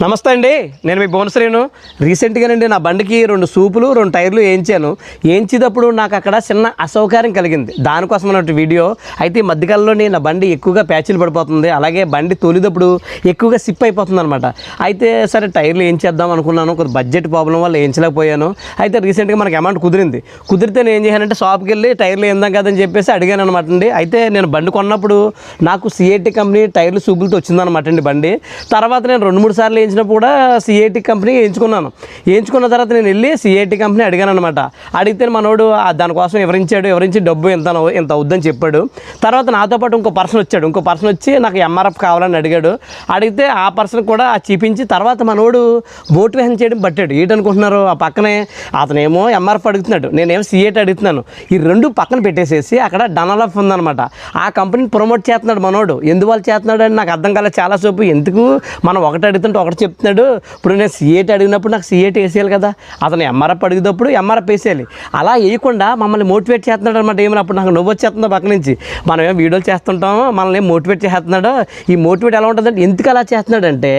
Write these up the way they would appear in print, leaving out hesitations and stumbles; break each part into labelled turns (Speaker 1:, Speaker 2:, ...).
Speaker 1: నమస్తే అండి, నేను మీ భువనశ్రీను. రీసెంట్గానండి నా బండికి 2 సూపులు 2 టైర్లు వేయించాను. వేయించేటప్పుడు నాకు అక్కడ చిన్న అసౌకర్యం కలిగింది. దానికోసం అన్నట్టు వీడియో. అయితే ఈ మధ్యకాలంలోని నా బండి ఎక్కువగా ప్యాచులు పడిపోతుంది, అలాగే బండి తోలేటప్పుడు ఎక్కువగా సిప్ అయిపోతుంది అనమాట. అయితే సరే టైర్లు వేయించేద్దాం అనుకున్నాను. కొంచెం బడ్జెట్ ప్రాబ్లం వల్ల వేయించలేకపోయాను. అయితే రీసెంట్గా మనకి అమౌంట్ కుదిరితే నేను ఏం చేశానంటే షాప్కి వెళ్ళి టైర్లు ఏందాం కదని చెప్పేసి అడిగాను అనమాట అండి. అయితే నేను బండి కొన్నప్పుడు నాకు సిఐటి కంపెనీ టైర్లు సూపులతో వచ్చిందనమాట అండి బండి. తర్వాత నేను 2-3 సార్లు వేయించినప్పుడు కూడా సిఐటి కంపెనీ వేయించుకున్న తర్వాత నేను వెళ్ళి సిఐటి కంపెనీ అడిగాను అనమాట. అడిగితే మనోడు దానికోసం వివరించి డబ్బు ఎంత అవుద్దని చెప్పాడు. తర్వాత నాతో పాటు ఇంకో పర్సన్ వచ్చి నాకు ఎంఆర్ఎఫ్ కావాలని అడిగితే ఆ పర్సన్ కూడా చూపించి తర్వాత మనోడు మోటివేషన్ చేయడం పట్టాడు. ఏంటనుకుంటున్నారు, ఆ పక్కనే అతనేమో ఎంఆర్ఎఫ్ అడుగుతున్నాడు, నేనేమో సిఐటి అడుగుతున్నాను. ఈ 2 పక్కన పెట్టేసేసి అక్కడ డనలఫ్ ఉందనమాట. ఆ కంపెనీని ప్రమోట్ చేస్తున్నాడు మనోడు. ఎందువల్ల చేస్తున్నాడు అని నాకు అర్థం కాలేదు చాలా సేపు. ఎందుకు మనం ఒకటి అడుగుతుంటే ఒకటి చెప్తున్నాడు. ఇప్పుడు నేను సిఐటి అడిగినప్పుడు నాకు సిఐటి వేసేయాలి కదా, అతను ఎంఆర్ఎఫ్ అడిగేటప్పుడు ఎంఆర్ఎఫ్ వేసేయాలి. అలా వేయకుండా మమ్మల్ని మోటివేట్ చేస్తున్నాడు అనమాట. ఏమైనా అప్పుడు నాకు నువ్వు వచ్చేస్తుందో పక్క నుంచి, మనం ఏమో వీడియోలు చేస్తుంటాము, మనల్ని మోటివేట్ చేస్తున్నాడు. ఈ మోటివేట్ ఎలా ఉంటుందంటే ఎందుకు అలా చేస్తున్నాడంటే,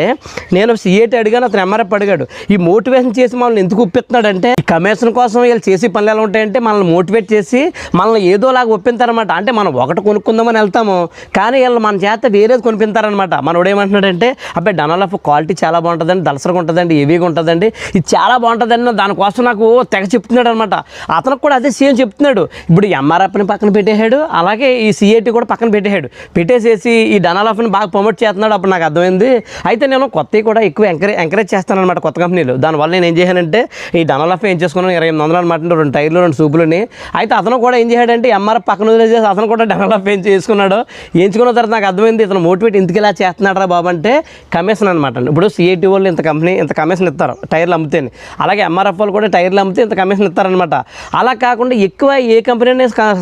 Speaker 1: నేను సిఐటి అడిగాను, అతను ఎంఆర్ఎఫ్ అడిగాడు. ఈ మోటివేషన్ చేసి మనల్ని ఎందుకు ఒప్పిస్తున్నాడంటే, ఈ కమిషన్ కోసం వీళ్ళు చేసే పనులు ఎలా ఉంటాయంటే మనల్ని మోటివేట్ చేసి మనల్ని ఏదోలాగా ఒప్పిస్తారనమాట. అంటే మనం ఒకటి కొనుక్కుందామని వెళ్తాము, కానీ వీళ్ళు మన చేత వేరేది కొనిపిస్తారనమాట. మనోడు ఏమంటున్నాడంటే, అబ్బాయి డనలఫ్ క్వాలిటీ చాలా బాగుంటుందండి, దలసరగా ఉంటుందండి, హెవీగా ఉంటుందండి, ఇది చాలా బాగుంటుందండి, దానికోసం నాకు తెగ చెప్తున్నాడు అనమాట. అతనికి కూడా అదే సేమ్ చెప్తున్నాడు. ఇప్పుడు ఎంఆర్ఎఫ్ని పక్కన పెట్టేశాడు, అలాగే ఈ సిఐటి కూడా పక్కన పెట్టేసేసి ఈ డనలఫ్ని బాగా ప్రమోట్ చేస్తున్నాడు. అప్పుడు నాకు అర్థమైంది. అయితే నేను కొత్తవి కూడా ఎక్కువ ఎంకరేజ్ చేస్తాను అనమాట, కొత్త కంపెనీలు. దానివల్ల నేను ఏం చేశానంటే ఈ డనలఫ్ ఏం చేసుకున్నాను 2800 అనమాట, 2 టైర్లు 2 సూపులని. అయితే అతను కూడా ఏం చేశాడంటే ఎంఆర్ఎఫ్ పక్కన వదిలేసి అతను కూడా డనలఫ్ ఏం చేసుకున్నాడు. వేయించుకున్న తర్వాత నాకు అర్థమైంది ఇతను మోటివేట్ ఎందుకు ఇలా చేస్తున్నాడు రా బాబు అంటే కమిషన్ అనమాట. ఇప్పుడు సిఐటి వాళ్ళు ఇంత కమిషన్ ఇస్తారు టైర్లు అమ్మితేనే, అలాగే ఎంఆర్ఎఫ్ వాళ్ళు కూడా టైర్లు అమ్మితే ఇంత కమిషన్ ఇస్తారనమాట. అలా కాకుండా ఎక్కువ ఏ కంపెనీ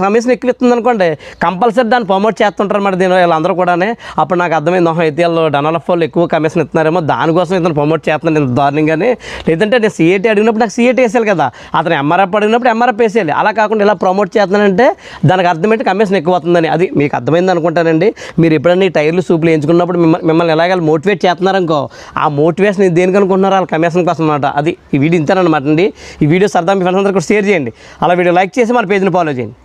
Speaker 1: కమిషన్ ఎక్కువ ఇస్తుంది అనుకోండి, కంపల్సరీ దాన్ని ప్రమోట్ చేస్తుంటారు అనమాట దీని వీళ్ళందరూ కూడా. అప్పుడు నాకు అర్థమైంది, అయితే వాళ్ళు డనలఫ్ వాళ్ళు ఎక్కువ కమిషన్ ఇస్తున్నారేమో, దానికోసం ఇతను ప్రమోట్ చేస్తున్నాను ఇంత దారుణంగానే. లేదంటే నేను సిఐటి అడిగినప్పుడు నాకు సిఐటి వేసేయాలి కదా, అతను ఎంఆర్ఎఫ్ అడిగినప్పుడు ఎంఆర్ఎఫ్ వేసేయాలి. అలా కాకుండా ఇలా ప్రమోట్ చేస్తున్నానంటే దానికి అర్థమైతే కమిషన్ ఎక్కువ అవుతుందని. అది మీకు అర్థమైంది అనుకుంటానండి. మీరు ఎప్పుడన్నా ఈ టైర్లు సూపులు ఎంచుకున్నప్పుడు మిమ్మల్ని ఎలాగ మోటివేట్ చేస్తున్నారనుకో, ఆ మోటివేషన్ దేనికి అనుకుంటున్నారో వాళ్ళ కమిషన్ కోసం అనమాట. అది ఈ వీడియో ఇంతేనమాట అండి. ఈ వీడియో సరదా మీ ఫ్రెండ్స్ అందరికీ షేర్ చేయండి. అలా వీడియో లైక్ చేసి మన పేజ్ని ఫాలో చేయండి.